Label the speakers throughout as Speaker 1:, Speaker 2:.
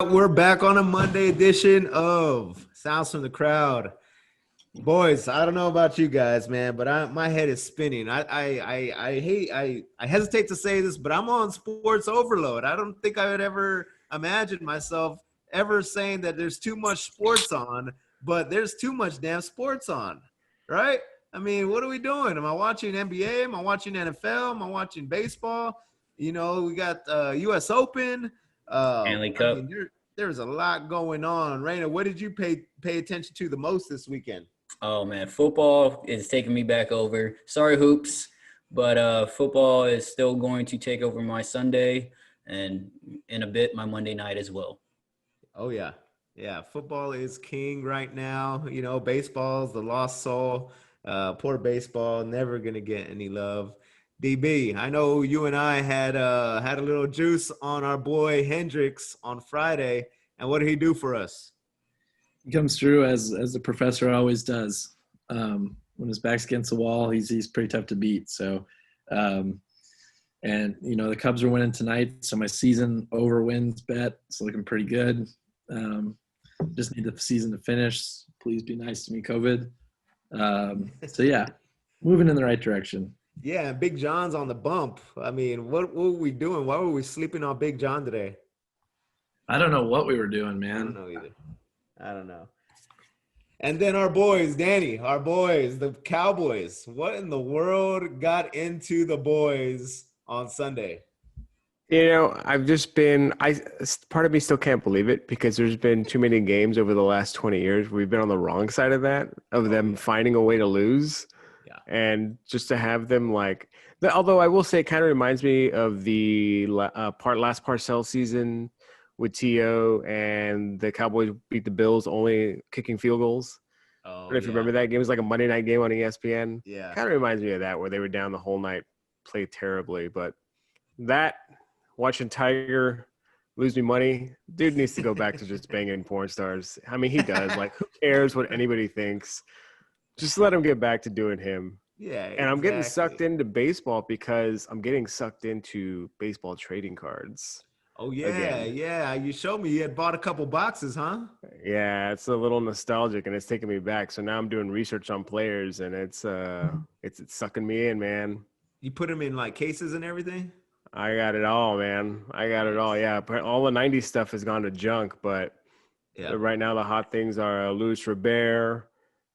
Speaker 1: We're back on a Monday edition of Sounds from the Crowd. Boys, I don't know about you guys, man, but my head is spinning. I hesitate to say this, but I'm on sports overload. I don't think I would ever imagine myself ever saying that there's too much sports on, but there's too much damn sports on, right? I mean, what are we doing? Am I watching NBA? Am I watching NFL? Am I watching baseball? You know, we got U.S. Open.
Speaker 2: Stanley
Speaker 1: I
Speaker 2: Cup.
Speaker 1: mean, there's a lot going on. Raina, what did you pay attention to the most this weekend?
Speaker 2: Oh, man, football is taking me back over. Sorry, hoops, but football is still going to take over my Sunday and in a bit my Monday night as well.
Speaker 1: Oh, yeah. Yeah, football is king right now. You know, baseball's the lost soul. Poor baseball, never going to get any love. DB, I know you and I had a little juice on our boy Hendricks on Friday, and what did he do for us?
Speaker 3: He comes through as the professor always does. When his back's against the wall, he's pretty tough to beat. So, and you know the Cubs are winning tonight, so my season over wins bet is looking pretty good. Just need the season to finish. Please be nice to me, COVID. So yeah, moving in the right direction.
Speaker 1: Yeah, Big John's on the bump. I mean, what were we doing? Why were we sleeping on Big John today?
Speaker 3: I don't know what we were doing, man.
Speaker 1: I don't know either. I don't know. And then our boys, Danny, our boys, the Cowboys. What in the world got into the boys on Sunday?
Speaker 4: You know, part of me still can't believe it because there's been too many games over the last 20 years. We've been on the wrong side of that, of them finding a way to lose.
Speaker 1: Yeah.
Speaker 4: And just to have them although I will say it kind of reminds me of the last Parcells season with T.O. and the Cowboys beat the Bills only kicking field goals.
Speaker 1: Oh,
Speaker 4: I don't know if you remember that game. It was like a Monday night game on ESPN.
Speaker 1: Yeah.
Speaker 4: Kind of reminds me of that where they were down the whole night, played terribly. But watching Tiger lose me money, dude needs to go back to just banging porn stars. I mean, he does. Like, who cares what anybody thinks? Just let him get back to doing him.
Speaker 1: Yeah,
Speaker 4: and I'm getting sucked into baseball because I'm getting sucked into baseball trading cards.
Speaker 1: Oh, yeah,
Speaker 4: again.
Speaker 1: Yeah. You showed me you had bought a couple boxes, huh?
Speaker 4: Yeah, it's a little nostalgic, and it's taking me back. So now I'm doing research on players, and it's sucking me in, man.
Speaker 1: You put them in, like, cases and everything?
Speaker 4: I got it all, man. I got it all, yeah. But all the 90s stuff has gone to junk, but right now the hot things are Luis Robert,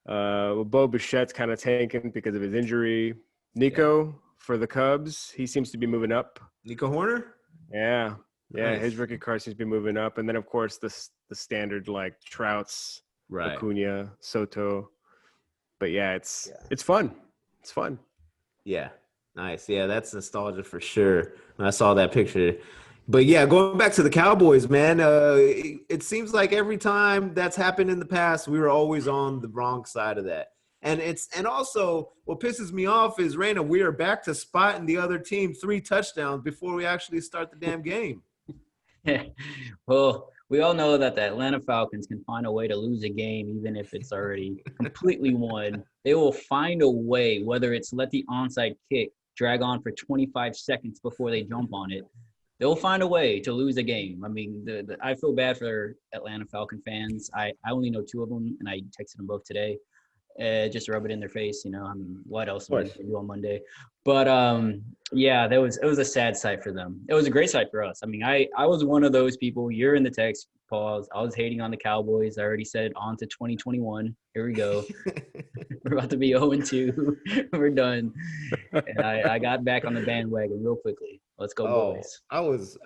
Speaker 4: Bo Bichette's kind of tanking because of his injury. Nico for the Cubs, he seems to be moving up.
Speaker 1: Nico Horner?
Speaker 4: Yeah. Yeah,
Speaker 1: Nice.
Speaker 4: His rookie card seems to be moving up. And then, of course, the standard like Trouts,
Speaker 1: Right.
Speaker 4: Acuna, Soto. But, yeah, it's fun. It's fun.
Speaker 1: Yeah. Nice. Yeah, that's nostalgia for sure. I saw that picture. But, yeah, going back to the Cowboys, man, it seems like every time that's happened in the past, we were always on the wrong side of that. And also what pisses me off is, Raina, we are back to spotting the other team 3 touchdowns before we actually start the damn game.
Speaker 2: Well, we all know that the Atlanta Falcons can find a way to lose a game even if it's already completely won. They will find a way, whether it's let the onside kick drag on for 25 seconds before they jump on it. They'll find a way to lose a game. I mean, I feel bad for Atlanta Falcon fans. I only know 2 of them, and I texted them both today. Just to rub it in their face, you know. I mean, what else am I going to do on Monday? But yeah, it was a sad sight for them. It was a great sight for us. I mean, I was one of those people. You're in the text, Paul. I was hating on the Cowboys. I already said on to 2021. Here we go. We're about to be 0-2. We're done. And I got back on the bandwagon real quickly. Let's go, boys.
Speaker 1: I was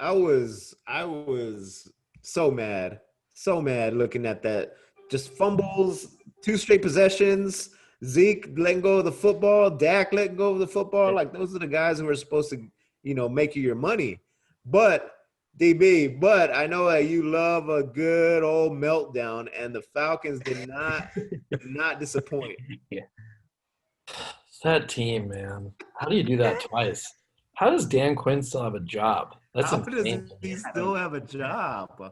Speaker 1: so mad looking at that. Just fumbles, 2 straight possessions, Zeke letting go of the football, Dak letting go of the football. Like, those are the guys who are supposed to, you know, make you your money. But, DB, I know that you love a good old meltdown, and the Falcons did not disappoint.
Speaker 2: Yeah.
Speaker 3: It's that team, man. How do you do that twice? How does Dan Quinn still have a job? That's
Speaker 1: How does
Speaker 3: insane.
Speaker 1: he still have a job?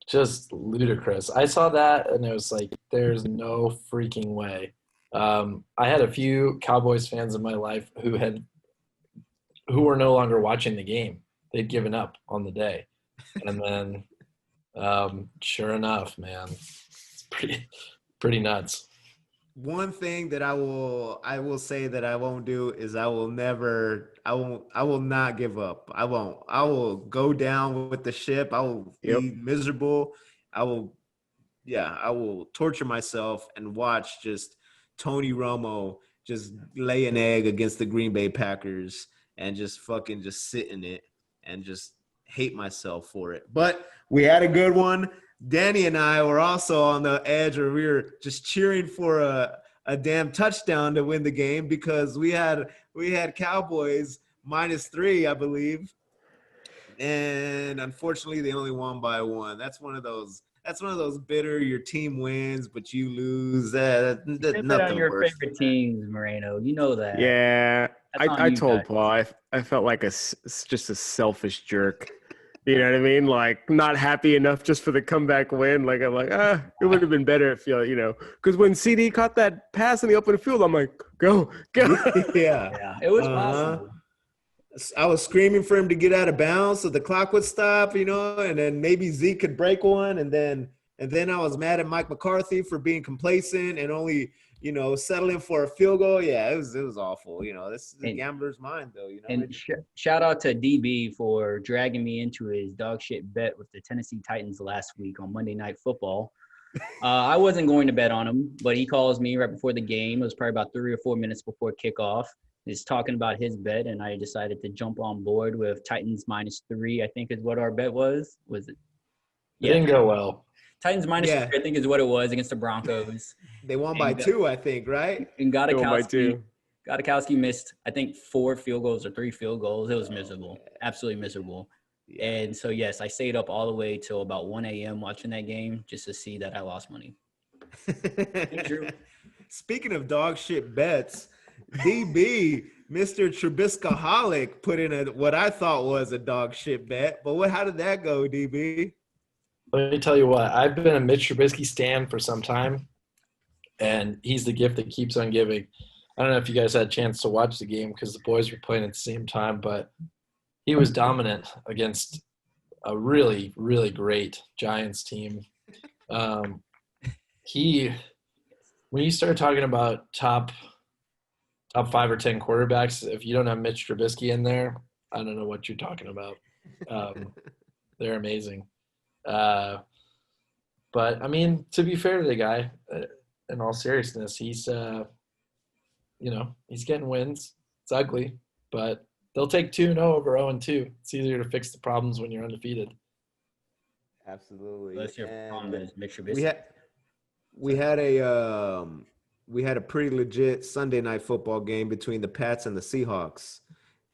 Speaker 3: Just ludicrous. I saw that and it was like, there's no freaking way. I had a few Cowboys fans in my life who were no longer watching the game. They'd given up on the day. And then, sure enough, man, it's pretty nuts.
Speaker 1: One thing that I will say that I won't do is I will not give up. I won't. I will go down with the ship. I will be miserable. I will torture myself and watch just Tony Romo just lay an egg against the Green Bay Packers and just fucking just sit in it and just hate myself for it. But we had a good one. Danny and I were also on the edge where we were just cheering for a damn touchdown to win the game because we had Cowboys -3, I believe. And unfortunately, they only won by 1. That's one of those bitter. Your team wins, but you lose. Nothing
Speaker 2: on your
Speaker 1: worse.
Speaker 2: favorite teams, Moreno. You know that.
Speaker 4: Yeah, I told
Speaker 2: guys.
Speaker 4: Paul I felt like just a selfish jerk. You know what I mean? Like not happy enough just for the comeback win. Like I'm like, it would have been better if because when CD caught that pass in the open field, I'm like, go.
Speaker 1: Yeah,
Speaker 2: it was possible.
Speaker 1: I was screaming for him to get out of bounds so the clock would stop, and then maybe Zeke could break one, and then I was mad at Mike McCarthy for being complacent and only settling for a field goal. Yeah, it was awful. This is the gambler's mind, though.
Speaker 2: And shout out to DB for dragging me into his dog shit bet with the Tennessee Titans last week on Monday Night Football. I wasn't going to bet on him, but he calls me right before the game. It was probably about 3 or 4 minutes before kickoff. He's talking about his bet, and I decided to jump on board with Titans -3, I think is what our bet was. Was it?
Speaker 3: Yeah. It didn't go well.
Speaker 2: Titans -3, I think is what it was against the Broncos.
Speaker 1: They won by 2, I think, right?
Speaker 2: And Godikowski missed, I think, 4 field goals or 3 field goals. It was miserable, absolutely miserable. Yeah. And so, yes, I stayed up all the way till about 1 a.m. watching that game just to see that I lost money.
Speaker 1: True. Speaking of dog shit bets, DB, Mr. Trubiskyholic, put in what I thought was a dog shit bet. But how did that go, DB?
Speaker 3: Let me tell you what. I've been a Mitch Trubisky stan for some time, and he's the gift that keeps on giving. I don't know if you guys had a chance to watch the game because the boys were playing at the same time, but he was dominant against a really, really great Giants team. When you start talking about top 5 or 10 quarterbacks, if you don't have Mitch Trubisky in there, I don't know what you're talking about. They're amazing. But I mean, to be fair to the guy, in all seriousness, he's he's getting wins. It's ugly, but they'll take 2-0 over 0-2. It's easier to fix the problems when you're undefeated.
Speaker 1: Absolutely.
Speaker 2: That's your problem is Mitch Trubisky.
Speaker 1: We had a pretty legit Sunday night football game between the Pats and the Seahawks.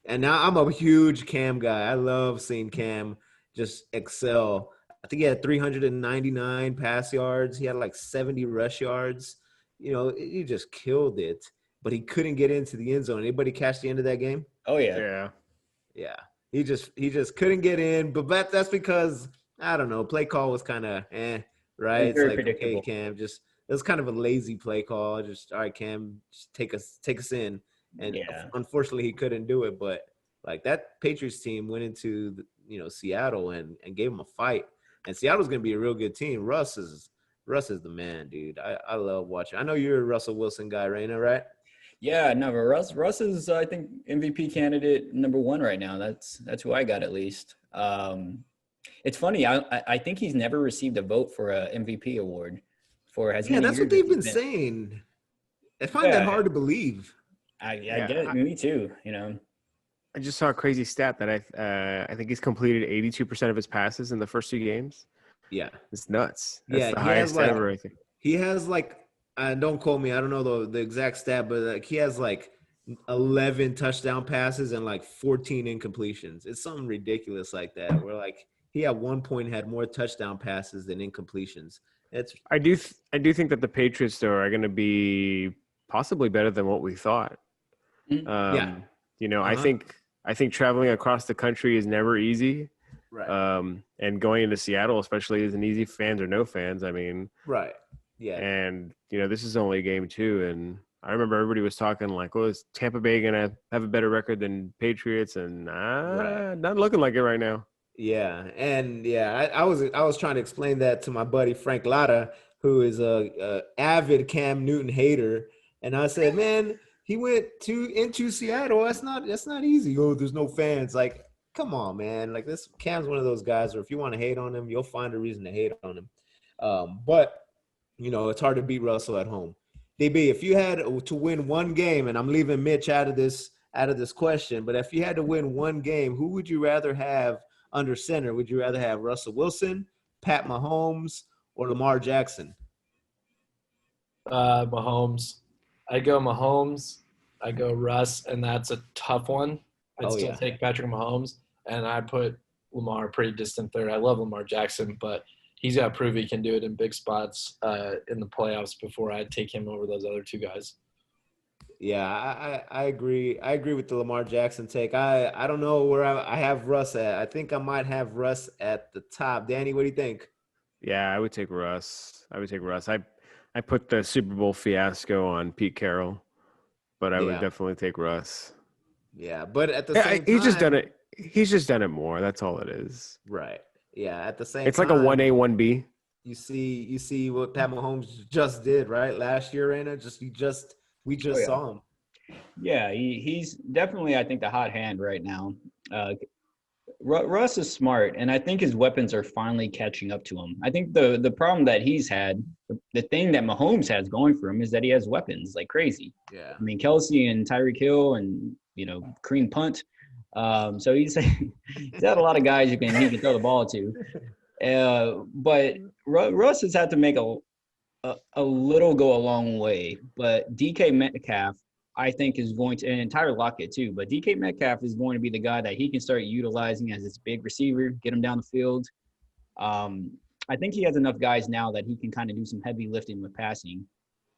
Speaker 1: And now I'm a huge Cam guy. I love seeing Cam just excel. I think he had 399 pass yards. He had like 70 rush yards. He just killed it. But he couldn't get into the end zone. Anybody catch the end of that game?
Speaker 2: Oh, yeah.
Speaker 1: Yeah. He just couldn't get in. But that's because, I don't know, play call was kind of right? It's like, predictable. Okay, Cam, it was kind of a lazy play call. Just, all right, Cam, just take us in. And unfortunately, he couldn't do it. But like that Patriots team went into Seattle and gave him a fight. And Seattle's gonna be a real good team. Russ is the man, dude. I love watching. I know you're a Russell Wilson guy, Raina, right?
Speaker 2: Yeah, no, but Russ is I think MVP candidate number 1 right now. That's who I got at least. It's funny. I think he's never received a vote for a MVP award. That's
Speaker 1: what they've been saying. I find that hard to believe.
Speaker 2: I get it. Me too.
Speaker 4: I just saw a crazy stat that I think he's completed 82% of his passes in the first 2 games.
Speaker 1: Yeah,
Speaker 4: it's nuts. That's the highest ever. I think
Speaker 1: he has don't quote me. I don't know the exact stat, but he has 11 touchdown passes and 14 incompletions. It's something ridiculous like that. Where he at one point had more touchdown passes than incompletions.
Speaker 4: I do think that the Patriots though are going to be possibly better than what we thought. I think traveling across the country is never easy.
Speaker 1: Right.
Speaker 4: And going into Seattle especially isn't easy, fans or no fans. I mean,
Speaker 1: right. Yeah.
Speaker 4: And this is only game 2, and I remember everybody was talking is Tampa Bay gonna have a better record than Patriots? And not looking like it right now.
Speaker 1: Yeah, and yeah, I was trying to explain that to my buddy Frank Latta, who is a avid Cam Newton hater, and I said, man, he went into Seattle. That's not easy. Oh, there's no fans. Like, come on, man. Like this, Cam's one of those guys where if you want to hate on him, you'll find a reason to hate on him. But it's hard to beat Russell at home. DB, if you had to win one game, and I'm leaving Mitch out of this question, but if you had to win one game, who would you rather have under center? Would you rather have Russell Wilson, Pat Mahomes, or Lamar Jackson?
Speaker 3: Mahomes. I go Mahomes. I go Russ, and that's a tough one. I'd still take Patrick Mahomes, and I put Lamar pretty distant third. I love Lamar Jackson, but he's got to prove he can do it in big spots in the playoffs before I'd take him over those other two guys.
Speaker 1: Yeah, I agree. I agree with the Lamar Jackson take. I don't know where I have Russ at. I think I might have Russ at the top. Danny, what do you think?
Speaker 4: Yeah, I would take Russ. I put the Super Bowl fiasco on Pete Carroll, but I would definitely take Russ.
Speaker 1: Yeah, but at the same time,
Speaker 4: He's just done it more. That's all it is.
Speaker 1: Right. Yeah, at the same
Speaker 4: it's
Speaker 1: time.
Speaker 4: It's like a 1A, 1B.
Speaker 1: You see what Pat Mahomes just did, right? Last year, Raina, we just saw him.
Speaker 2: Yeah, he's definitely, I think, the hot hand right now. Russ is smart, and I think his weapons are finally catching up to him. I think the problem that he's had, the thing that Mahomes has going for him is that he has weapons like crazy.
Speaker 1: Yeah.
Speaker 2: I mean, Kelsey and Tyreek Hill and, Kareem Punt. So he's had a lot of guys he can throw the ball to. But Russ has had to make a little go a long way. But DK Metcalf, I think, is going to – and Tyler Lockett too. But DK Metcalf is going to be the guy that he can start utilizing as his big receiver, get him down the field. I think he has enough guys now that he can kind of do some heavy lifting with passing.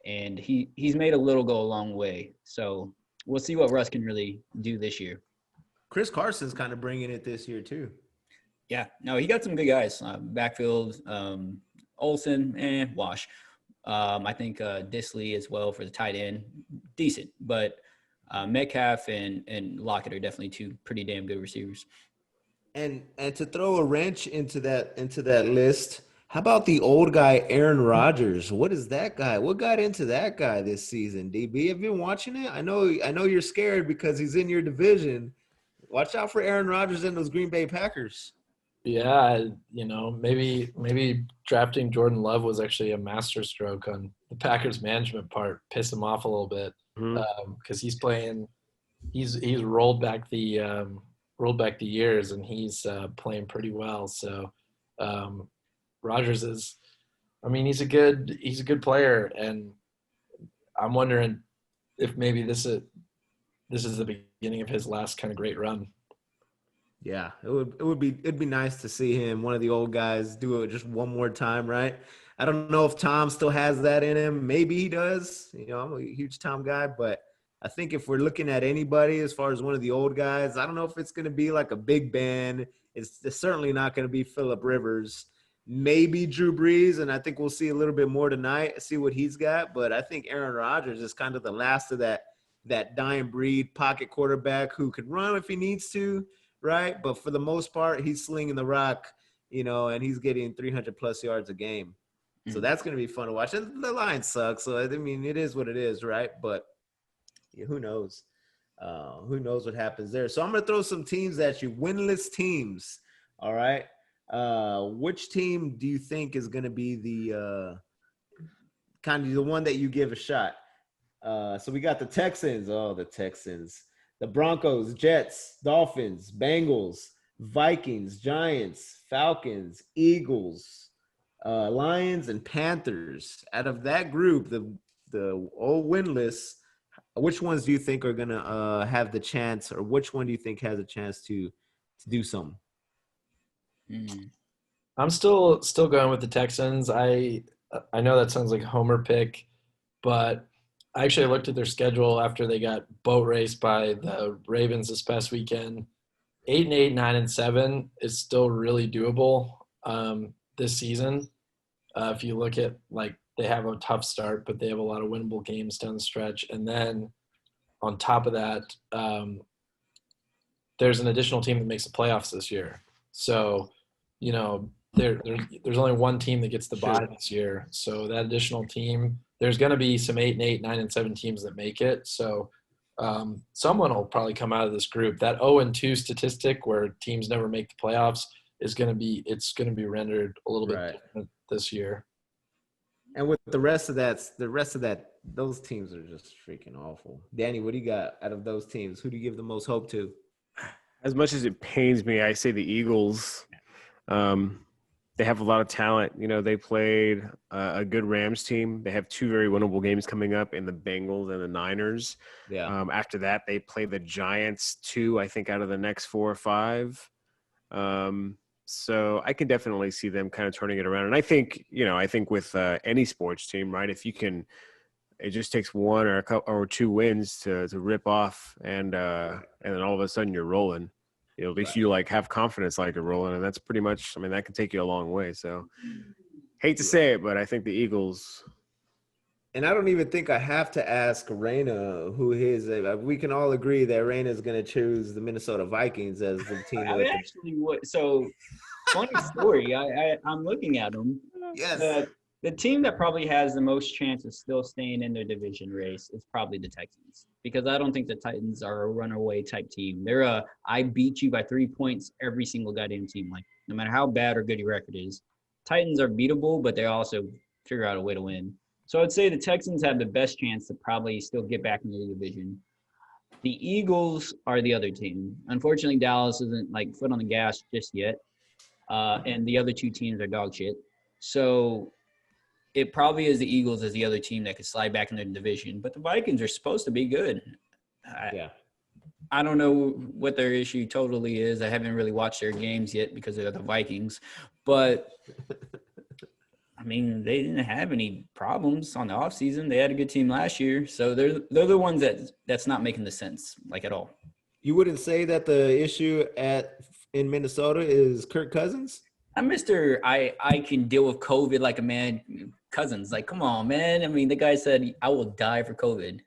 Speaker 2: And he's made a little go a long way. So we'll see what Russ can really do this year.
Speaker 1: Chris Carson's kind of bringing it this year too.
Speaker 2: Yeah. No, he got some good guys. Backfield, Olsen, wash. I think Disley as well for the tight end, decent. But Metcalf and Lockett are definitely two pretty damn good receivers.
Speaker 1: And to throw a wrench into that list, how about the old guy Aaron Rodgers? What is that guy? What got into that guy this season? DB, have you been watching it? I know you're scared because he's in your division. Watch out for Aaron Rodgers and those Green Bay Packers.
Speaker 3: Yeah, maybe drafting Jordan Love was actually a masterstroke on the Packers management part. Piss him off a little bit because he's rolled back the years and he's playing pretty well. So Rodgers is, he's a good player, and I'm wondering if maybe this is the beginning of his last kind of great run.
Speaker 1: Yeah, it'd be nice to see him, one of the old guys, do it just one more time, right? I don't know if Tom still has that in him. Maybe he does. I'm a huge Tom guy, but I think if we're looking at anybody as far as one of the old guys, I don't know if it's going to be like a Big Ben. It's certainly not going to be Phillip Rivers. Maybe Drew Brees, and I think we'll see a little bit more tonight, see what he's got. But I think Aaron Rodgers is kind of the last of that dying breed pocket quarterback who can run if he needs to, right? But for the most part, he's slinging the rock, and he's getting 300-plus yards a game. So that's going to be fun to watch. And the line sucks, so, it is what it is, right? But who knows? Who knows what happens there? So I'm going to throw some teams at you, winless teams, all right? Which team do you think is going to be the kind of the one that you give a shot? So we got the Texans. Oh, the Texans. The Broncos, Jets, Dolphins, Bengals, Vikings, Giants, Falcons, Eagles, Lions, and Panthers. Out of that group, the old winless, which ones do you think are going to have the chance, or which one do you think has a chance to do something?
Speaker 3: I'm still going with the Texans. I know that sounds like a homer pick, but I actually looked at their schedule after they got boat raced by the Ravens this past weekend. 8-8, 9-7 is still really doable this season. If you look at, they have a tough start, but they have a lot of winnable games down the stretch. And then on top of that, there's an additional team that makes the playoffs this year. So, there's only one team that gets the bye this year. So that additional team, there's going to be some 8-8, 9-7 teams that make it. So someone will probably come out of this group. That 0-2 statistic where teams never make the playoffs it's going to be rendered a little bit different this year.
Speaker 1: And with the rest of that, those teams are just freaking awful. Danny, what do you got out of those teams? Who do you give the most hope to?
Speaker 4: As much as it pains me, I say the Eagles. They have a lot of talent. They played a good Rams team. They have 2 very winnable games coming up in the Bengals and the Niners.
Speaker 1: Yeah.
Speaker 4: After that, they play the Giants 2, I think, out of the next 4 or 5. So I can definitely see them kind of turning it around. And I think with any sports team, right, if you can – it just takes 1 or 2 wins to rip off, and then all of a sudden you're rolling. At least you have confidence you're rolling, and that's pretty much. I mean, that can take you a long way. So, hate to say it, but I think the Eagles.
Speaker 1: And I don't even think I have to ask Raina who his. We can all agree that Raina is going to choose the Minnesota Vikings as the team.
Speaker 2: Funny story. I'm looking at them.
Speaker 1: Yes.
Speaker 2: The team that probably has the most chance of still staying in their division race is probably the Texans, because I don't think the Titans are a runaway type team. They're I beat you by 3 points every single goddamn team. No matter how bad or good your record is, Titans are beatable, but they also figure out a way to win. So I'd say the Texans have the best chance to probably still get back into the division. The Eagles are the other team. Unfortunately, Dallas isn't foot on the gas just yet, and the other 2 teams are dog shit. So it probably is the Eagles as the other team that could slide back in their division. But the Vikings are supposed to be good. I don't know what their issue totally is. I haven't really watched their games yet because they're the Vikings. But, I mean, they didn't have any problems on the offseason. They had a good team last year. So they're the ones that's not making the sense, at all.
Speaker 1: You wouldn't say that the issue in Minnesota is Kirk Cousins?
Speaker 2: I'm Mr. I can deal with COVID like a man. Cousins, come on, man. I mean, the guy said, I will die for COVID.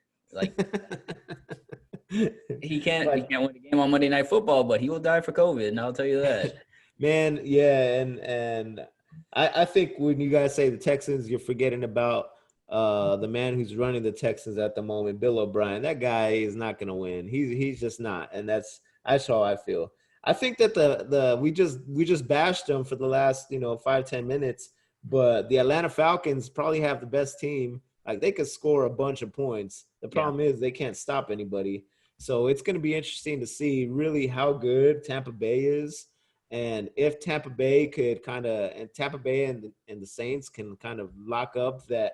Speaker 2: He can't win a game on Monday Night Football, but he will die for COVID, and I'll tell you that.
Speaker 1: Man, yeah, and I think when you guys say the Texans, you're forgetting about the man who's running the Texans at the moment, Bill O'Brien. That guy is not going to win. He's just not, and that's how I feel. I think that we just bashed them for the last 5-10 minutes, but the Atlanta Falcons probably have the best team. They could score a bunch of points. The problem is they can't stop anybody. So it's going to be interesting to see really how good Tampa Bay is, and if Tampa Bay and the Saints can kind of lock up that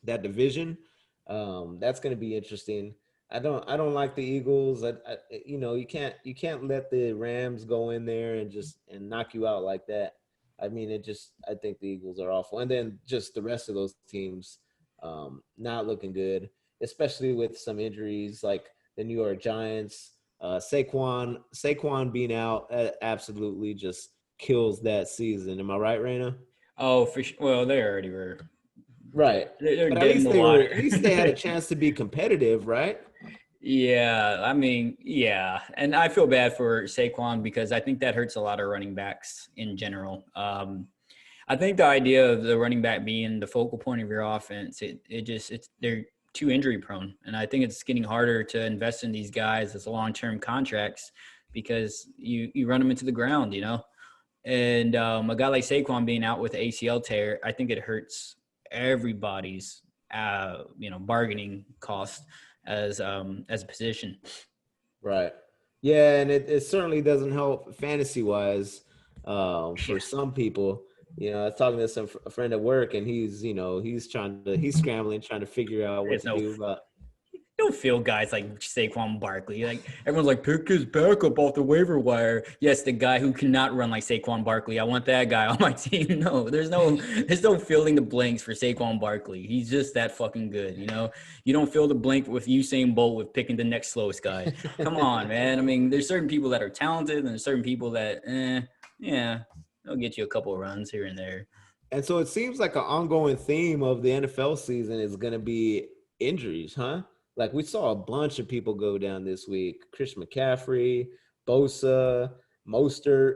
Speaker 1: division. That's going to be interesting. I don't like the Eagles. You can't let the Rams go in there and knock you out like that. I mean, I think the Eagles are awful. And then just the rest of those teams not looking good, especially with some injuries like the New York Giants. Saquon being out absolutely just kills that season. Am I right, Raina?
Speaker 2: Oh, for sure. Well, they already were.
Speaker 1: Right.
Speaker 2: But
Speaker 1: at least they had a chance to be competitive, right?
Speaker 2: Yeah, I mean, yeah. And I feel bad for Saquon because I think that hurts a lot of running backs in general. I think the idea of the running back being the focal point of your offense, they're too injury prone. And I think it's getting harder to invest in these guys as long-term contracts because you run them into the ground, And a guy like Saquon being out with the ACL tear, I think it hurts everybody's, bargaining cost as a position.
Speaker 1: Right. Yeah, and it certainly doesn't help fantasy-wise for some people. I was talking to a friend at work, and he's scrambling, trying to figure out what to do about.
Speaker 2: Don't feel guys like Saquon Barkley. Everyone's like, pick his backup off the waiver wire. Yes, the guy who cannot run like Saquon Barkley. I want that guy on my team. No, there's no filling the blanks for Saquon Barkley. He's just that fucking good. You don't fill the blank with Usain Bolt with picking the next slowest guy. Come on, man. I mean, there's certain people that are talented, and there's certain people that, they'll get you a couple of runs here and there.
Speaker 1: And so it seems like an ongoing theme of the NFL season is going to be injuries, huh? We saw a bunch of people go down this week. Christian McCaffrey, Bosa, Mostert,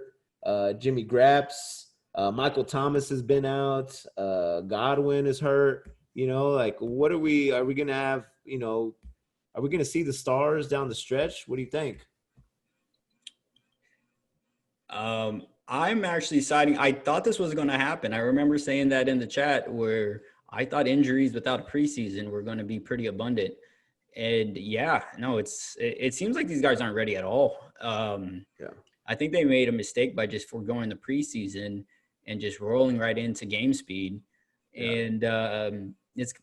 Speaker 1: Jimmy Graps, Michael Thomas has been out. Godwin is hurt. What are we going to have, are we going to see the stars down the stretch? What do you think?
Speaker 2: I'm actually siding. I thought this was going to happen. I remember saying that in the chat where I thought injuries without a preseason were going to be pretty abundant. And it seems like these guys aren't ready at all. I think they made a mistake by just foregoing the preseason and just rolling right into game speed. And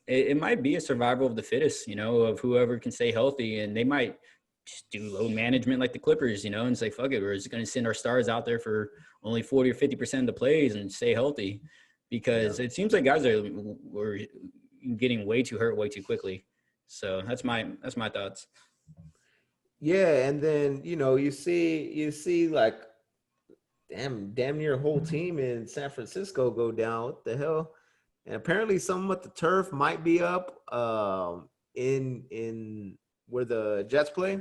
Speaker 2: it might be a survival of the fittest, of whoever can stay healthy. And they might just do load management like the Clippers, and say, fuck it, we're just going to send our stars out there for only 40 or 50% of the plays and stay healthy, because it seems like guys were getting way too hurt way too quickly. So that's my thoughts.
Speaker 1: Yeah, and then you see like damn near a whole team in San Francisco go down. What the hell? And apparently some of the turf might be up in where the Jets play,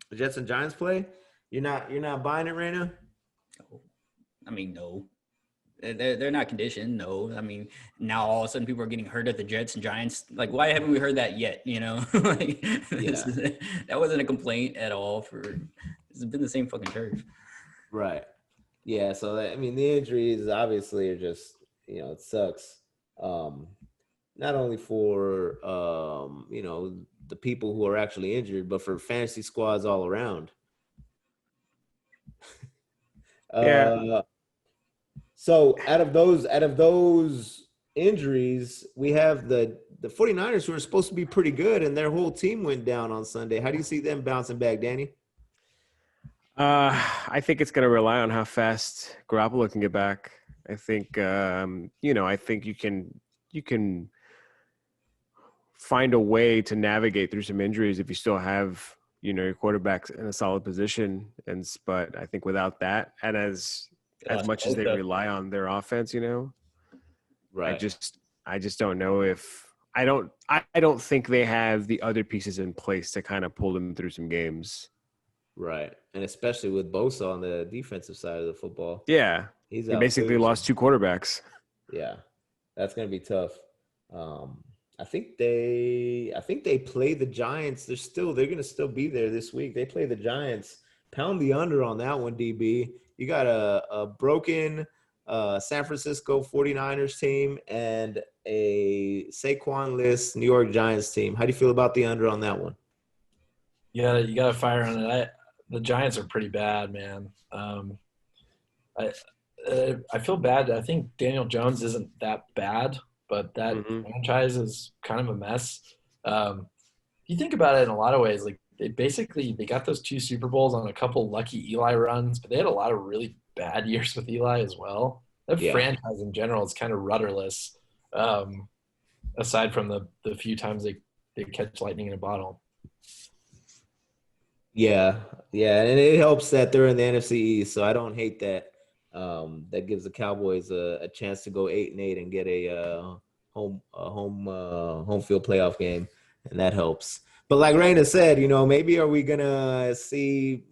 Speaker 1: the Jets and Giants play. You're not buying it right now?
Speaker 2: I mean, no. They're not conditioned. No. I mean, now all of a sudden people are getting hurt at the Jets and Giants. Like, why haven't we heard that yet? That wasn't a complaint at all. It's been the same fucking turf.
Speaker 1: Right. Yeah. So the injuries obviously are just, it sucks. Not only for, the people who are actually injured, but for fantasy squads all around. So out of those injuries, we have the 49ers, who are supposed to be pretty good, and their whole team went down on Sunday. How do you see them bouncing back, Danny?
Speaker 4: I think it's going to rely on how fast Garoppolo can get back. I think, I think you can find a way to navigate through some injuries if you still have, your quarterback in a solid position. But I think without that, and as much as they rely on their offense, right. I just don't know if I don't think they have the other pieces in place to kind of pull them through some games.
Speaker 1: Right. And especially with Bosa on the defensive side of the football.
Speaker 4: Yeah. He basically lost two quarterbacks.
Speaker 1: Yeah. That's going to be tough. I think they play the Giants. They're going to still be there this week. They play the Giants. Pound the under on that one, DB. You got a broken San Francisco 49ers team and a Saquon-less New York Giants team. How do you feel about the under on that one?
Speaker 3: Yeah, you got to fire on it. The Giants are pretty bad, man. I feel bad. I think Daniel Jones isn't that bad, but that franchise is kind of a mess. You think about it in a lot of ways, like they got those 2 Super Bowls on a couple lucky Eli runs, but they had a lot of really bad years with Eli as well. That franchise in general is kind of rudderless, aside from the few times they catch lightning in a bottle. Yeah, and it helps that they're in the NFC East, so I don't hate that. That gives the Cowboys a chance to go 8-8 and get a home field playoff game, and that helps. But like Raina said, maybe are we gonna see,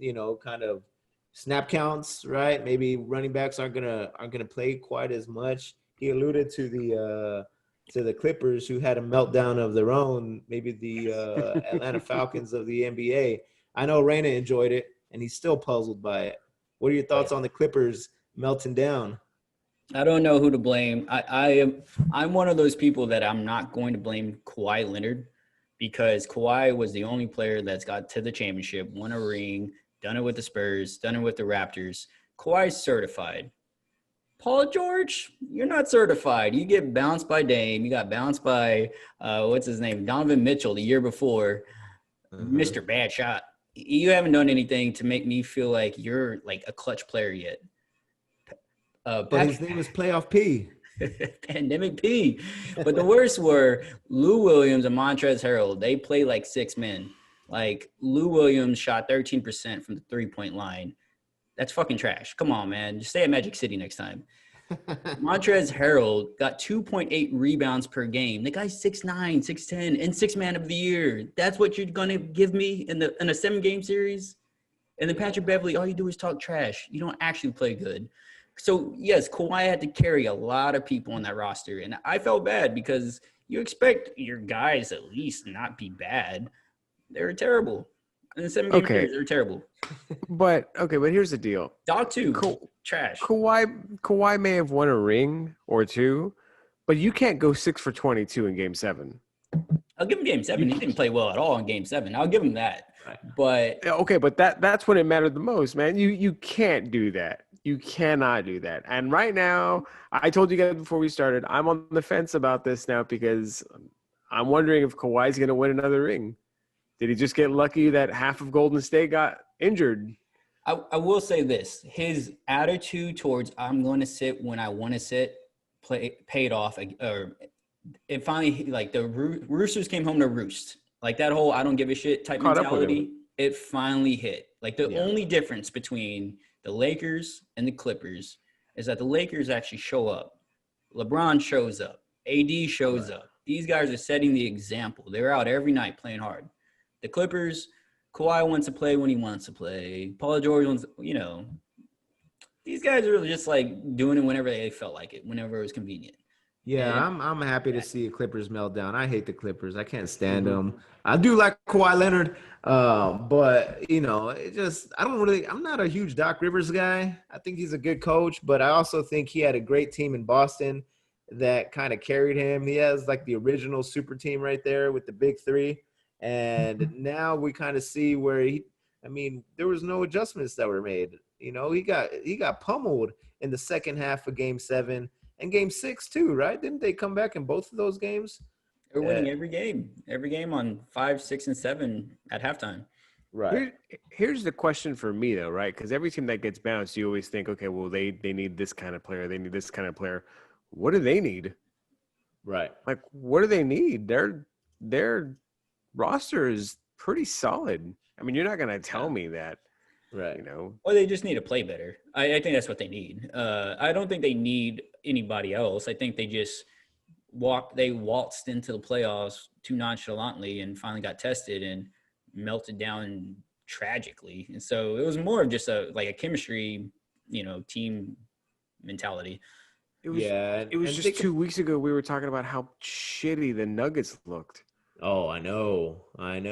Speaker 3: kind of snap counts, right? Maybe running backs aren't gonna play quite as much. He alluded to the Clippers, who had a meltdown of their own. Maybe the Atlanta Falcons of the NBA. I know Raina enjoyed it, and he's still puzzled by it. What are your thoughts on the Clippers melting down?
Speaker 2: I don't know who to blame. I'm one of those people that I'm not going to blame Kawhi Leonard, because Kawhi was the only player that's got to the championship, won a ring, done it with the Spurs, done it with the Raptors. Kawhi's certified. Paul George, you're not certified. You get bounced by Dame. You got bounced by, Donovan Mitchell the year before. Mr. Bad Shot. You haven't done anything to make me feel like you're like a clutch player yet.
Speaker 1: But his name is Playoff P.
Speaker 2: Pandemic P. But the worst were Lou Williams and Montrezl Harrell. They play like 6 men. Like, Lou Williams shot 13% from the 3-point line. That's fucking trash. Come on, man. Just stay at Magic City next time. Montrezl Harrell got 2.8 rebounds per game. The guy's 6'9", 6'10", and 6th man of the year. That's what you're gonna give me in a 7-game series? And then Patrick Beverley, all you do is talk trash. You don't actually play good. So, yes, Kawhi had to carry a lot of people on that roster. And I felt bad because you expect your guys at least not be bad. They were terrible. In the 7-game series, they were terrible.
Speaker 4: But here's the deal.
Speaker 2: Doc, too. Trash.
Speaker 4: Kawhi may have won a ring or two, but you can't go 6 for 22 in Game 7.
Speaker 2: I'll give him Game 7. He didn't play well at all in Game 7. I'll give him that. But
Speaker 4: but that's when it mattered the most, man. You can't do that. You cannot do that. And right now, I told you guys before we started, I'm on the fence about this now because I'm wondering if Kawhi's going to win another ring. Did he just get lucky that half of Golden State got injured?
Speaker 2: I will say this. His attitude towards I'm going to sit when I want to sit paid off. It finally, like, the Roosters came home to roost. Like, that whole I don't give a shit type mentality, it finally hit. Like, the only difference between the Lakers and the Clippers is that the Lakers actually show up. LeBron shows up. AD shows up. These guys are setting the example. They're out every night playing hard. The Clippers, Kawhi wants to play when he wants to play. Paul George wants, these guys are just like doing it whenever they felt like it, whenever it was convenient.
Speaker 1: Yeah, I'm happy to see a Clippers meltdown. I hate the Clippers. I can't stand them. I do like Kawhi Leonard, but I'm not a huge Doc Rivers guy. I think he's a good coach, but I also think he had a great team in Boston that kind of carried him. He has like the original super team right there with the big three. And now we kind of see where there was no adjustments that were made. He got pummeled in the second half of Game 7 and Game 6 too, right? Didn't they come back in both of those games?
Speaker 2: They're winning every game on 5, 6, and 7 at halftime.
Speaker 4: Right. Here's the question for me though, right? Because every team that gets bounced, you always think, okay, well, they need this kind of player. They need this kind of player. What do they need?
Speaker 1: Right.
Speaker 4: Like, what do they need? Their roster is pretty solid. I mean, you're not going to tell me that,
Speaker 1: right?
Speaker 2: Or they just need to play better. I think that's what they need. I don't think they need anybody else. I think they just waltzed into the playoffs too nonchalantly and finally got tested and melted down tragically. And so it was more of just a chemistry, team mentality.
Speaker 4: It was just 2 weeks ago we were talking about how shitty the Nuggets looked.
Speaker 1: Oh, I know. And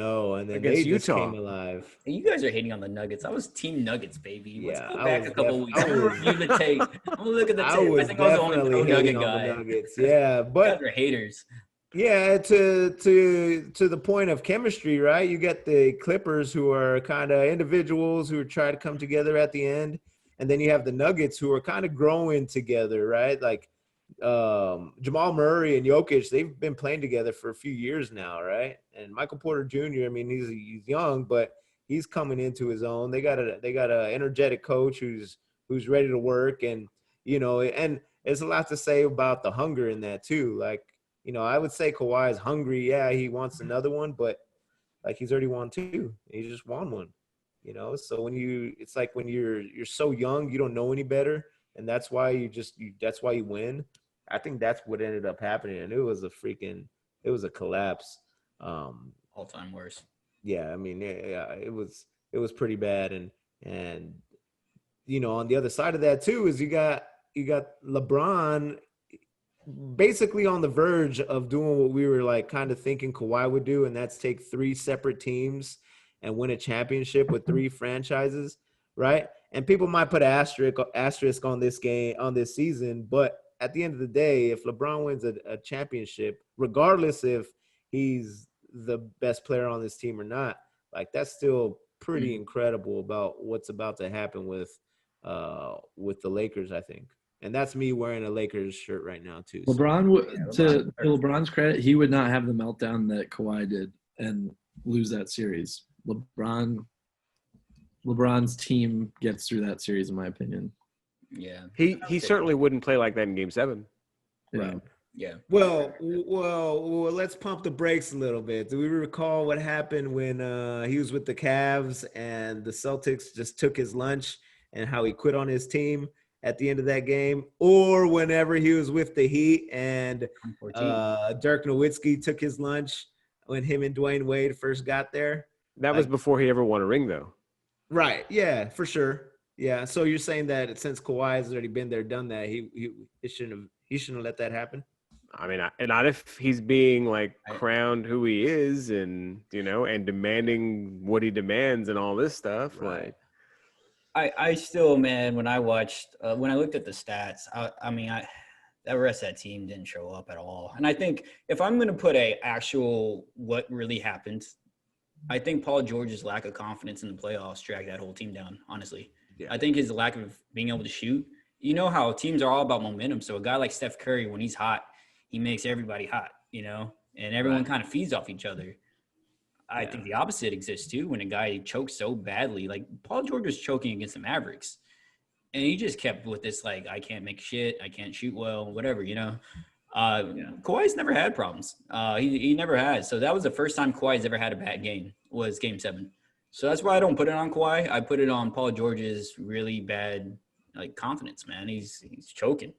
Speaker 1: then
Speaker 4: against
Speaker 1: they just
Speaker 4: Utah
Speaker 1: came alive.
Speaker 2: You guys are hating on the Nuggets. I was Team Nuggets, baby. Let's
Speaker 1: Yeah,
Speaker 2: go back a couple weeks. I'm gonna review the tape. I'm gonna look at the tape. I think I was the only pro-Nugget guy.
Speaker 1: Nuggets. Yeah, but
Speaker 2: you guys are haters.
Speaker 1: Yeah, to the point of chemistry, right? You get the Clippers who are kind of individuals who are trying to come together at the end, and then you have the Nuggets who are kind of growing together, right? Like Jamal Murray and Jokic, they've been playing together for a few years now, right? And Michael Porter Jr., I mean, he's young, but he's coming into his own. They got a energetic coach who's ready to work, and and there's a lot to say about the hunger in that too. Like, I would say Kawhi is hungry. Yeah, he wants another one, but like he's already won 2. He just won one. So it's like when you're so young, you don't know any better, and that's why that's why you win. I think that's what ended up happening, and it was a collapse.
Speaker 2: All-time worst.
Speaker 1: Yeah, I mean, it was pretty bad, and on the other side of that too is you got LeBron basically on the verge of doing what we were like kind of thinking Kawhi would do, and that's take 3 separate teams and win a championship with 3 franchises, right? And people might put an asterisk on this season, but at the end of the day, if LeBron wins a championship, regardless if he's the best player on this team or not, like that's still pretty incredible about what's about to happen with the Lakers, I think. And that's me wearing a Lakers shirt right now too. So.
Speaker 3: To LeBron's credit, he would not have the meltdown that Kawhi did and lose that series. LeBron's team gets through that series, in my opinion.
Speaker 2: Yeah,
Speaker 4: he certainly wouldn't play like that in Game 7.
Speaker 3: Right.
Speaker 2: Yeah.
Speaker 1: Well, let's pump the brakes a little bit. Do we recall what happened when he was with the Cavs and the Celtics just took his lunch and how he quit on his team at the end of that game? Or whenever he was with the Heat and Dirk Nowitzki took his lunch when him and Dwayne Wade first got there?
Speaker 4: That was before he ever won a ring, though.
Speaker 1: Right. Yeah, for sure. Yeah. So you're saying that since Kawhi has already been there, done that, he shouldn't have let that happen.
Speaker 4: I mean, and not if he's being like
Speaker 2: I-
Speaker 4: crowned who he is, and and demanding what he demands and all this stuff.
Speaker 1: Right.
Speaker 2: I still, man, when I watched, when I looked at the stats, that rest of that team didn't show up at all. And I think if I'm going to put a actual what really happened, I think Paul George's lack of confidence in the playoffs dragged that whole team down, honestly.
Speaker 1: Yeah.
Speaker 2: I think his lack of being able to shoot. You know how teams are all about momentum. So a guy like Steph Curry, when he's hot, he makes everybody hot, and everyone kind of feeds off each other. I think the opposite exists too when a guy chokes so badly. Like Paul George was choking against the Mavericks, and he just kept with this like, I can't make shit, I can't shoot well, whatever. Kawhi's never had problems. He never has. So that was the first time Kawhi's ever had a bad game, was Game 7. So that's why I don't put it on Kawhi. I put it on Paul George's really bad confidence, man. He's choking.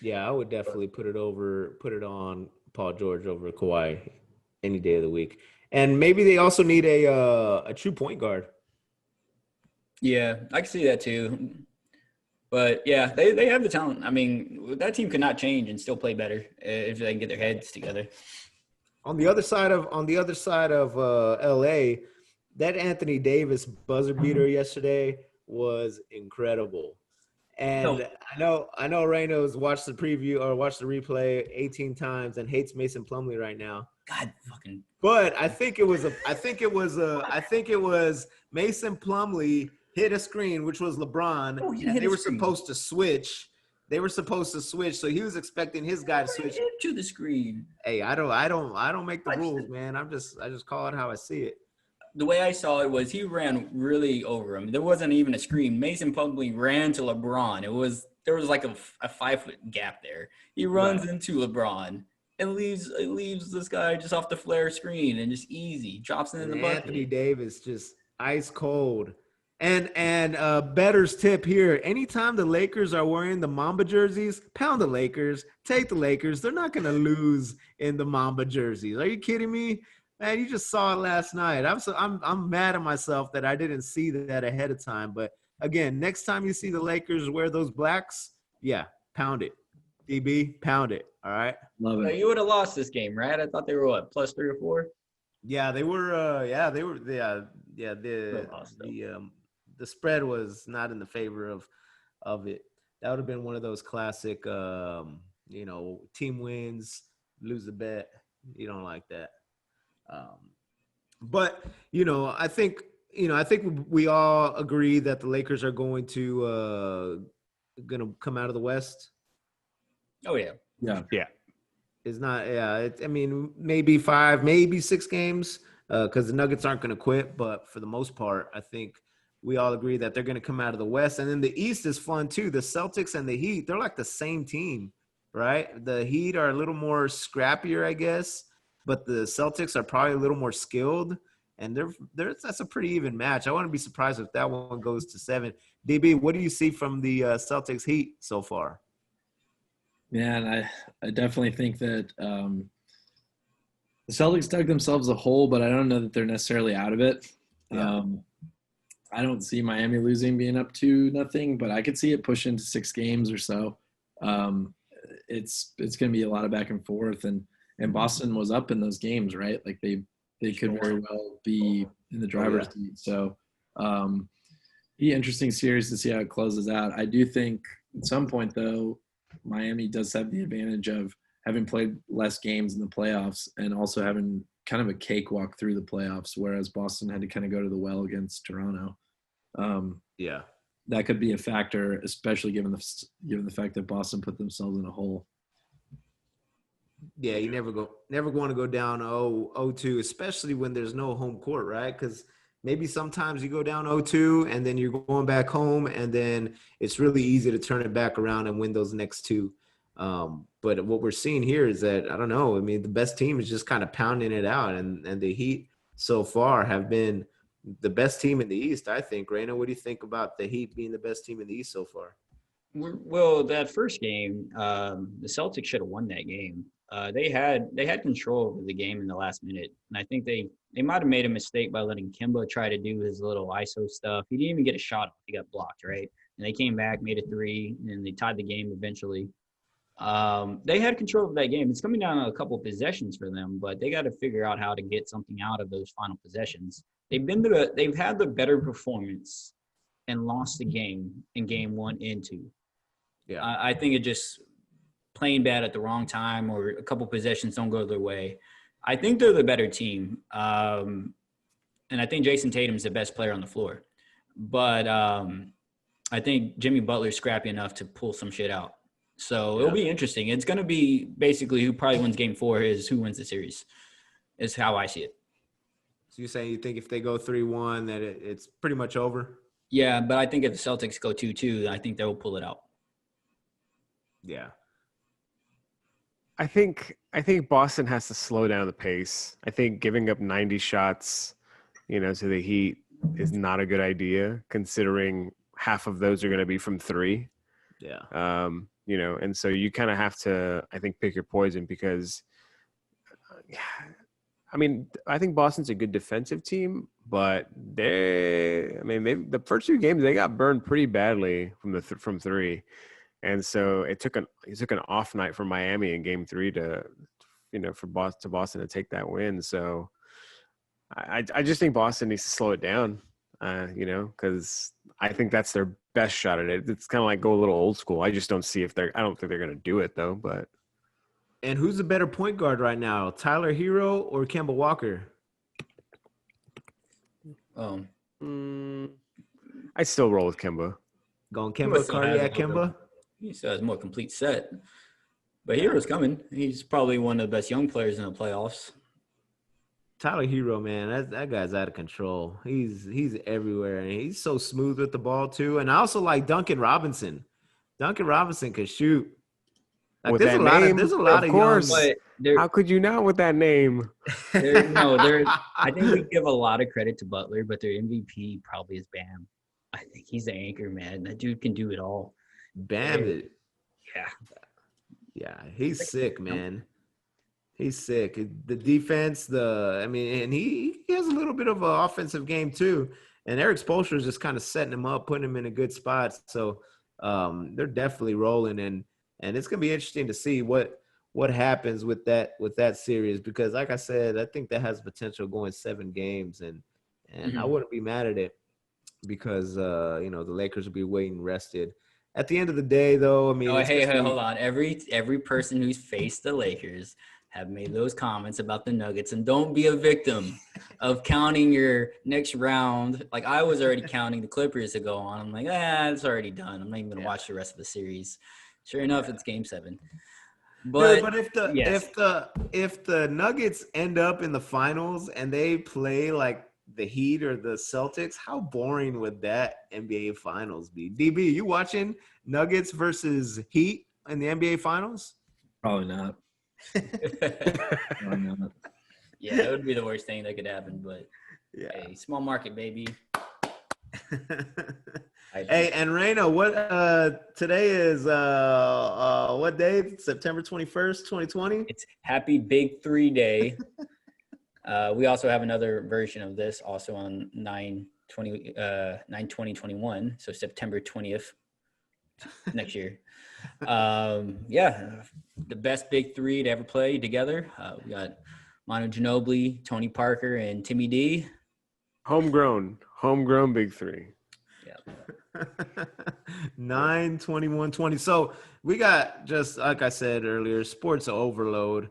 Speaker 1: Yeah, I would definitely put it on Paul George over Kawhi any day of the week. And maybe they also need a true point guard.
Speaker 2: Yeah, I can see that too. But yeah, they have the talent. I mean, that team could not change and still play better if they can get their heads together.
Speaker 1: On the other side of LA, that Anthony Davis buzzer beater yesterday was incredible. And I know Reyno's watched the preview or watched the replay 18 times and hates Mason Plumlee right now.
Speaker 2: God fucking.
Speaker 1: But I think it was Mason Plumlee hit a screen, which was LeBron, and they were supposed to switch. So he was expecting his guy to switch
Speaker 2: to the screen.
Speaker 1: Hey, I don't make the rules, man. I just call it how I see it.
Speaker 2: The way I saw it was he ran really over him. There wasn't even a screen. Mason Plumlee ran to LeBron. There was like a 5-foot gap there. He runs into LeBron and leaves this guy just off the flare screen and just easy drops it in the bucket.
Speaker 1: Anthony Davis just ice cold. And bettor's tip here: anytime the Lakers are wearing the Mamba jerseys, pound the Lakers, take the Lakers. They're not gonna lose in the Mamba jerseys. Are you kidding me? Man, you just saw it last night. I'm mad at myself that I didn't see that ahead of time. But again, next time you see the Lakers wear those blacks, pound it. DB, pound it. All right.
Speaker 3: Love it.
Speaker 2: So you would have lost this game, right? I thought they were what, +3 or 4?
Speaker 1: Yeah, they were. The spread was not in the favor of it. That would have been one of those classic, team wins, lose the bet. You don't like that. But I think we all agree that the Lakers are going to come out of the West.
Speaker 2: Oh yeah.
Speaker 1: It's not. Yeah. Maybe 5, maybe 6 games because the Nuggets aren't going to quit. But for the most part, I think we all agree that they're going to come out of the West. And then the East is fun too. The Celtics and the Heat, they're like the same team, right? The Heat are a little more scrappier, I guess. But the Celtics are probably a little more skilled, and that's a pretty even match. I wouldn't be surprised if that one goes to 7. DB, what do you see from the Celtics Heat so far?
Speaker 3: Man, I definitely think that the Celtics dug themselves a hole, but I don't know that they're necessarily out of it.
Speaker 1: Yeah.
Speaker 3: I don't see Miami losing being up 2-0, but I could see it pushing to 6 games or so. It's going to be a lot of back and forth, and Boston was up in those games, right? Like they could very well be in the driver's seat. So be interesting series to see how it closes out. I do think at some point, though, Miami does have the advantage of having played less games in the playoffs and also having kind of a cakewalk through the playoffs, whereas Boston had to kind of go to the well against Toronto. That could be a factor, especially given the fact that Boston put themselves in a hole.
Speaker 1: Yeah, you never want to go down 0-2, especially when there's no home court, right? Because maybe sometimes you go down 0-2 and then you're going back home, and then it's really easy to turn it back around and win those next 2. But what we're seeing here is that, I don't know, the best team is just kind of pounding it out, and the Heat so far have been the best team in the East, I think. Reyna, what do you think about the Heat being the best team in the East so far?
Speaker 2: Well, that first game, the Celtics should have won that game. They had control over the game in the last minute, and I think they might have made a mistake by letting Kemba try to do his little ISO stuff. He didn't even get a shot off. He got blocked, right? And they came back, made a three, and they tied the game eventually. They had control of that game. It's coming down to a couple of possessions for them, but they got to figure out how to get something out of those final possessions. They've had the better performance and lost the game in game 1 and 2.
Speaker 1: Yeah,
Speaker 2: I think it just playing bad at the wrong time or a couple possessions don't go their way. I think they're the better team, and I think Jason Tatum's the best player on the floor. But I think Jimmy Butler's scrappy enough to pull some shit out. So it'll be interesting. It's going to be basically who probably wins game 4 is who wins the series, is how I see it.
Speaker 1: So you're saying you think if they go 3-1 that it's pretty much over?
Speaker 2: Yeah, but I think if the Celtics go 2-2, I think they'll pull it out.
Speaker 1: Yeah.
Speaker 4: I think Boston has to slow down the pace. I think giving up 90 shots, to the Heat is not a good idea, considering half of those are going to be from 3.
Speaker 1: Yeah.
Speaker 4: And so you kind of have to, I think, pick your poison because, I think Boston's a good defensive team, but the first 2 games they got burned pretty badly from 3. And so it took an off night for Miami in game 3 for Boston to take that win. So I just think Boston needs to slow it down, because I think that's their best shot at it. It's kind of like go a little old school. I just don't see I don't think they're going to do it though, but.
Speaker 1: And who's the better point guard right now, Tyler Hero or Kemba Walker?
Speaker 4: I still roll with Kemba.
Speaker 1: Going Kemba, cardiac Kemba?
Speaker 2: He still has a more complete set. But Hero's coming. He's probably one of the best young players in the playoffs.
Speaker 1: Tyler Hero, man, that guy's out of control. He's everywhere, and he's so smooth with the ball too. And I also like Duncan Robinson. Duncan Robinson can shoot. Like,
Speaker 4: with
Speaker 1: there's
Speaker 4: that
Speaker 1: a
Speaker 4: name,
Speaker 1: lot of young.
Speaker 4: Course. How could you not with that name?
Speaker 2: I think we give a lot of credit to Butler, but their MVP probably is Bam. I think he's the anchor, man. That dude can do it all.
Speaker 1: Bam.
Speaker 2: Yeah,
Speaker 1: he's sick, man. He's sick. The defense, and he has a little bit of an offensive game too. And Eric Spoelstra is just kind of setting him up, putting him in a good spot. So they're definitely rolling, and it's gonna be interesting to see what happens with that series, because like I said, I think that has potential going 7 games, and I wouldn't be mad at it because the Lakers will be waiting rested. At the end of the day, though,
Speaker 2: hey, hold on. Every person who's faced the Lakers have made those comments about the Nuggets, and don't be a victim of counting your next round. Like I was already counting the Clippers to go on. I'm like, it's already done. I'm not even gonna watch the rest of the series. Sure enough, it's game 7. But
Speaker 1: if the Nuggets end up in the finals and they play like the Heat or the Celtics, how boring would that NBA Finals be? DB, you watching Nuggets versus Heat in the NBA Finals?
Speaker 3: Probably not.
Speaker 2: Probably not. Yeah, it would be the worst thing that could happen, but hey, small market, baby.
Speaker 1: Hey, and Reina, what today is what day? September 21st, 2020?
Speaker 2: It's Happy Big 3 Day. We also have another version of this also on 9/20/21, so September 20th next year. The best big 3 to ever play together. We got Manu Ginobili, Tony Parker, and Timmy D.
Speaker 4: Homegrown big 3.
Speaker 2: Yeah.
Speaker 1: 9/21/20. So we got, just like I said earlier, sports overload.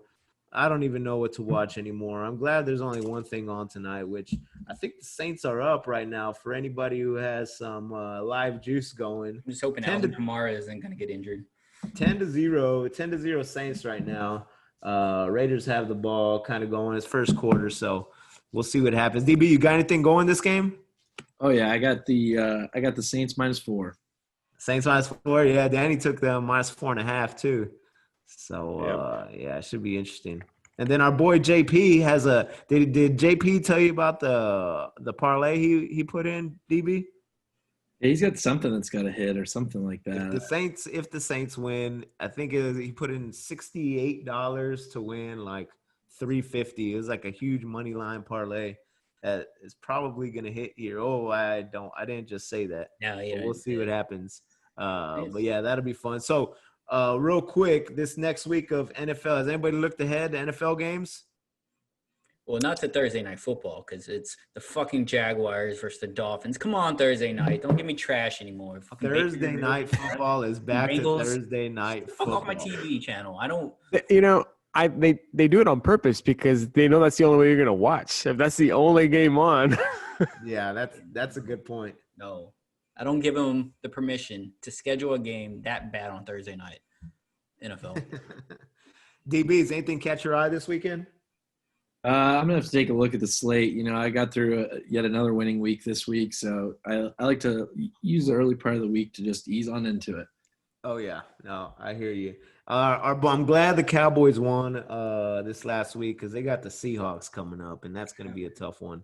Speaker 1: I don't even know what to watch anymore. I'm glad there's only one thing on tonight, which I think the Saints are up right now for anybody who has some live juice going.
Speaker 2: I'm just hoping Alvin Kamara isn't going to get injured.
Speaker 1: 10-0 Saints right now. Raiders have the ball kind of going. It's first quarter, so we'll see what happens. DB, you got anything going this game?
Speaker 3: Oh yeah, I got the Saints -4.
Speaker 1: Saints -4. Yeah, Danny took them -4.5 too. So it should be interesting. And then our boy JP has a. Did JP tell you about the parlay he put in, DB?
Speaker 3: Yeah, he's got something that's got to hit or something like
Speaker 1: If
Speaker 3: that.
Speaker 1: the Saints win, I think he put in $68 to win like 350. It was like a huge money line parlay that is probably gonna hit here. Oh, I didn't just say that.
Speaker 2: No,
Speaker 1: But
Speaker 2: yeah,
Speaker 1: we'll see what happens.
Speaker 2: Yes.
Speaker 1: But yeah, that'll be fun. So real quick, this next week of NFL, has anybody looked ahead to NFL games?
Speaker 2: Well, not to Thursday night football because it's the fucking Jaguars versus the Dolphins. Come on, Thursday night. Don't give me trash anymore. Fucking
Speaker 1: Thursday
Speaker 2: Baker,
Speaker 1: night football is back
Speaker 2: Bengals.
Speaker 1: to Thursday night
Speaker 2: Fuck
Speaker 1: football.
Speaker 2: off my TV channel. I don't.
Speaker 4: You know, they do it on purpose because they know that's the only way you're gonna watch. If that's the only game on.
Speaker 1: Yeah, that's a good point.
Speaker 2: No, I don't give them the permission to schedule a game that bad on Thursday night. NFL.
Speaker 1: DBs, anything catch your eye this weekend?
Speaker 3: I'm gonna have to take a look at the slate. You know, I got through yet another winning week this week, so I like to use the early part of the week to just ease on into it.
Speaker 1: Oh yeah, no, I hear you. I'm glad the Cowboys won this last week because they got the Seahawks coming up, and that's going to be a tough one,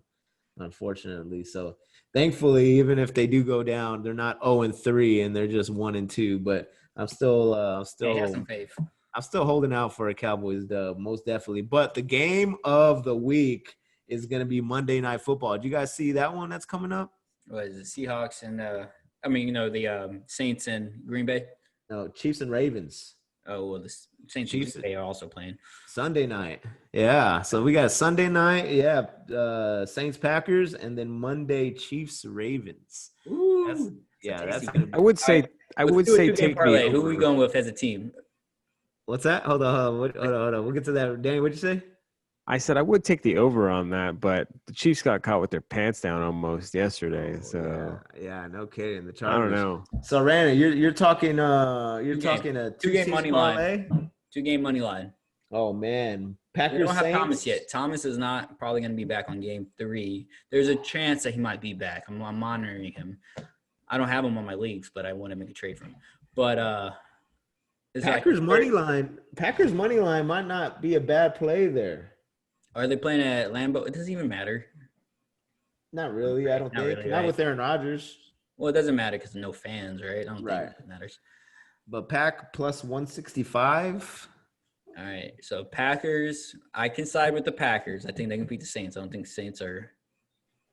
Speaker 1: unfortunately. So thankfully, even if they do go down, they're not 0-3 and they're just 1-2. But I'm still
Speaker 2: Hey, have some faith.
Speaker 1: I'm still holding out for a Cowboys dub, most definitely. But the game of the week is going to be Monday Night Football. Do you guys see that one that's coming up?
Speaker 2: What is it? Seahawks and the Saints and Green Bay.
Speaker 1: No, Chiefs and Ravens.
Speaker 2: Oh well, the Saints
Speaker 1: Chiefs-
Speaker 2: and Green Bay are also playing.
Speaker 1: Sunday night. Yeah. So we got Sunday night. Yeah. Saints Packers, and then Monday Chiefs Ravens.
Speaker 2: Ooh,
Speaker 1: That's
Speaker 2: tasty.
Speaker 1: gonna be.
Speaker 4: I would say
Speaker 2: Two-game
Speaker 4: take
Speaker 2: parlay.
Speaker 4: the
Speaker 2: Who are we
Speaker 4: over.
Speaker 2: going with as a team?
Speaker 1: What's that? Hold on. Hold on. We'll get to that. Danny, what'd you say?
Speaker 4: I said I would take the over on that, but the Chiefs got caught with their pants down almost yesterday. So
Speaker 1: yeah, no kidding. The
Speaker 4: I
Speaker 1: Chargers.
Speaker 4: don't know.
Speaker 1: So Randy, you're talking
Speaker 2: Two-game.
Speaker 1: talking a
Speaker 2: Two-game
Speaker 1: 2-6
Speaker 2: money
Speaker 1: parlay?
Speaker 2: line. 2-game money line.
Speaker 1: Oh man,
Speaker 2: We
Speaker 1: Packers
Speaker 2: don't have
Speaker 1: Saints.
Speaker 2: Thomas yet. Thomas is not probably going to be back on game 3. There's a chance that he might be back. I'm monitoring him. I don't have him on my leagues, but I want to make a trade for him. But it's
Speaker 1: Packers
Speaker 2: like,
Speaker 1: money line. Packers money line might not be a bad play there.
Speaker 2: Are they playing at Lambeau? It doesn't even matter.
Speaker 1: Not really. I don't
Speaker 2: Not
Speaker 1: think.
Speaker 2: really,
Speaker 1: Not
Speaker 2: right?
Speaker 1: with Aaron Rodgers.
Speaker 2: Well, it doesn't matter because no fans, right? I don't
Speaker 1: Right.
Speaker 2: think it matters.
Speaker 1: But Pack plus 165.
Speaker 2: All right. So Packers, I can side with the Packers. I think they can beat the Saints. I don't think Saints are.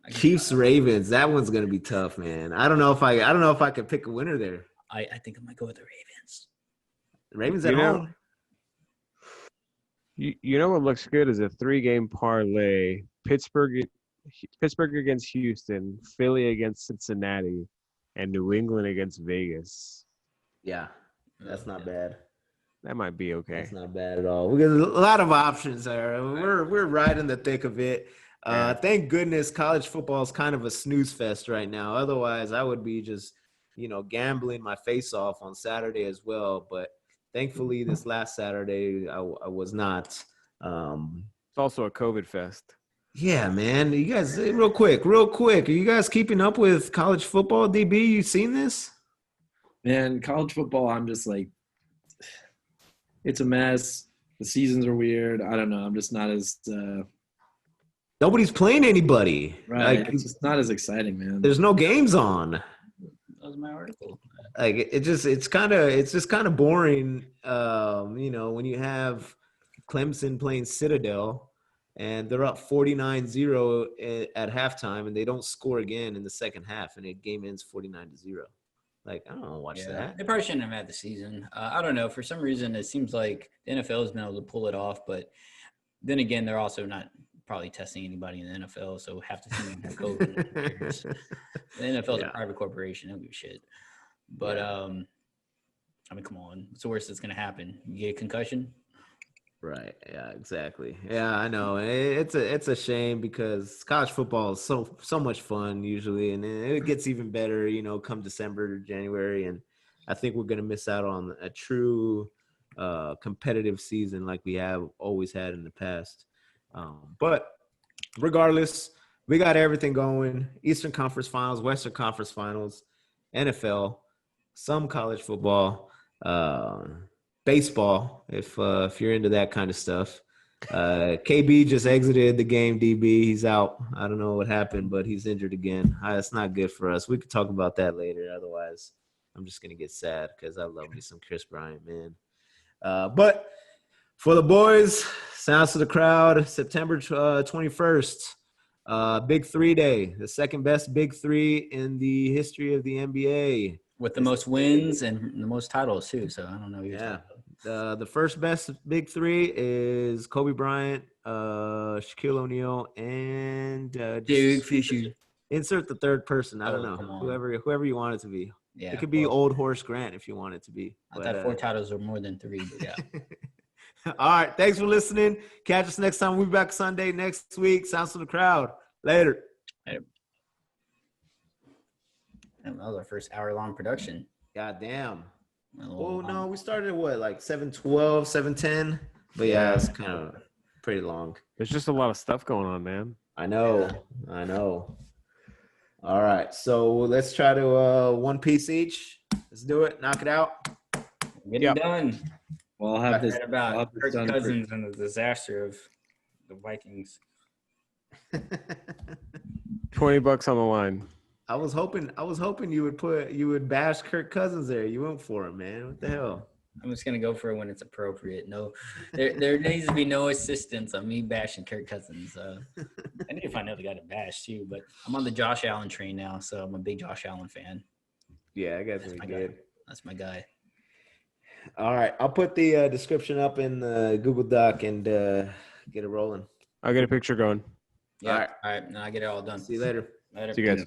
Speaker 1: Chiefs Ravens. That one's gonna be tough, man. I don't know if I could pick a winner there.
Speaker 2: I think I might go with the Ravens.
Speaker 1: The Ravens at
Speaker 4: You know-
Speaker 1: home.
Speaker 4: You know what looks good is a 3-game parlay: Pittsburgh against Houston, Philly against Cincinnati, and New England against Vegas.
Speaker 1: Yeah, that's not bad.
Speaker 4: That might be okay.
Speaker 1: That's not bad at all. We got a lot of options there. We're right in the thick of it.
Speaker 4: Yeah.
Speaker 1: Thank goodness college football is kind of a snooze fest right now. Otherwise, I would be just, gambling my face off on Saturday as well. But thankfully, this last Saturday, I was not.
Speaker 4: It's also a COVID fest.
Speaker 1: Yeah, man. You guys, real quick. Are you guys keeping up with college football, DB? You seen this?
Speaker 3: Man, college football, I'm just like, it's a mess. The seasons are weird. I don't know. I'm just not as
Speaker 1: Nobody's playing anybody.
Speaker 3: right.
Speaker 1: Like,
Speaker 3: It's just not as exciting, man.
Speaker 1: there's no games on.
Speaker 2: That was my article.
Speaker 1: Like it's just kind of boring. When you have Clemson playing Citadel and they're up 49-0 at halftime and they don't score again in the second half and the game ends 49-0. Like, I don't want to watch that.
Speaker 2: They probably shouldn't have had the season. I don't know. For some reason, it seems like the NFL has been able to pull it off. But then again, they're also not probably testing anybody in the NFL. So half the team have COVID. The NFL is a private corporation. They don't give a shit. But, come on. What's the worst that's going to happen? You get a concussion?
Speaker 1: Right. Yeah, exactly. Yeah, I know. It's a shame because college football is so much fun usually, and it gets even better, come December, January, and I think we're gonna miss out on a true competitive season like we have always had in the past. But regardless, we got everything going: Eastern Conference Finals, Western Conference Finals, NFL, some college football. Baseball, if you're into that kind of stuff. KB just exited the game. DB, he's out. I don't know what happened, but he's injured again. It's not good for us. We could talk about that later. Otherwise, I'm just gonna get sad because I love me some Chris Bryant, man. But for the boys, Sounds to the Crowd, September 21st, Big 3 Day, the second best Big 3 in the history of the NBA.
Speaker 2: With the most wins and the most titles, too. So I don't know.
Speaker 1: Yeah. The first best Big 3 is Kobe Bryant, Shaquille O'Neal, and
Speaker 2: Derek Fisher.
Speaker 1: Insert the third person. I don't know. Whoever you want it to be. Yeah, it could be Old Horace Grant if you want it to be.
Speaker 2: I thought 4 titles are more than 3, but yeah.
Speaker 1: All right. Thanks for listening. Catch us next time. We'll be back Sunday next week. Sounds to the Crowd. Later.
Speaker 2: And that was our first hour-long production.
Speaker 1: God damn. Oh, no. We started at what, like 7:12, 7:10? But yeah, it's kind of pretty long.
Speaker 4: There's just a lot of stuff going on, man.
Speaker 1: I know. All right. So let's try to one piece each. Let's do it. Knock it out.
Speaker 2: Get it done.
Speaker 3: Well, I'll have this
Speaker 2: about Kirk Cousins and the disaster of the Vikings.
Speaker 4: $20 on the line.
Speaker 1: I was hoping you would bash Kirk Cousins there. You went for him, man. What the hell?
Speaker 2: I'm just gonna go for it when it's appropriate. No, there needs to be no assistance on me bashing Kirk Cousins. I need to find another guy to bash too, but I'm on the Josh Allen train now, so I'm a big Josh Allen fan.
Speaker 1: Yeah, I guess that's good.
Speaker 2: That's my guy.
Speaker 1: All right, I'll put the description up in the Google Doc and get it rolling.
Speaker 4: I'll get a picture going.
Speaker 2: Yeah. All right. Now I get it all done.
Speaker 1: See you later.
Speaker 2: Later.
Speaker 4: See you guys.